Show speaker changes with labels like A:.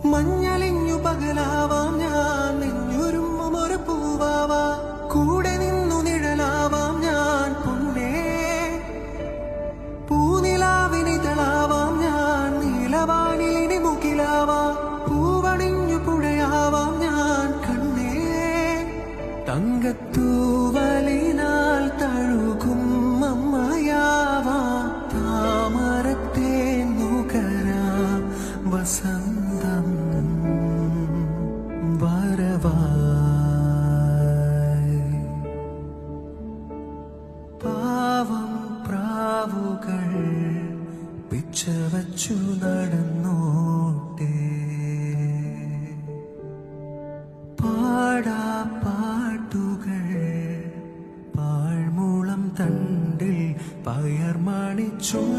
A: മഞ്ഞളിഞ്ഞു പകലാവാം ഞാൻ നെഞ്ഞുരുമ്മും ഒരു പൂവാവാ കൂടെ നിന്നു നിഴലാവാം ഞാൻ പൊന്നേ പൂനിലാവിനിതളാവാം ഞാൻ നീലവാനിലിനി മുകിലാവാം പൂവണിഞ്ഞു പുഴയാവാം ഞാൻ കണ്ണേ തങ്കത്തൂവലിനാൽ തഴുകും അമ്മയാവാം താമരത്തെ നുകരാം വസന്തം വരവായി പാവം പ്രാവുകൾ പിച്ചവച്ചു നടന്നോട്ടെ പാടാ പാട്ടുകൾ പാഴ്മൂളം തണ്ടിൽ പയർമണിച്ചും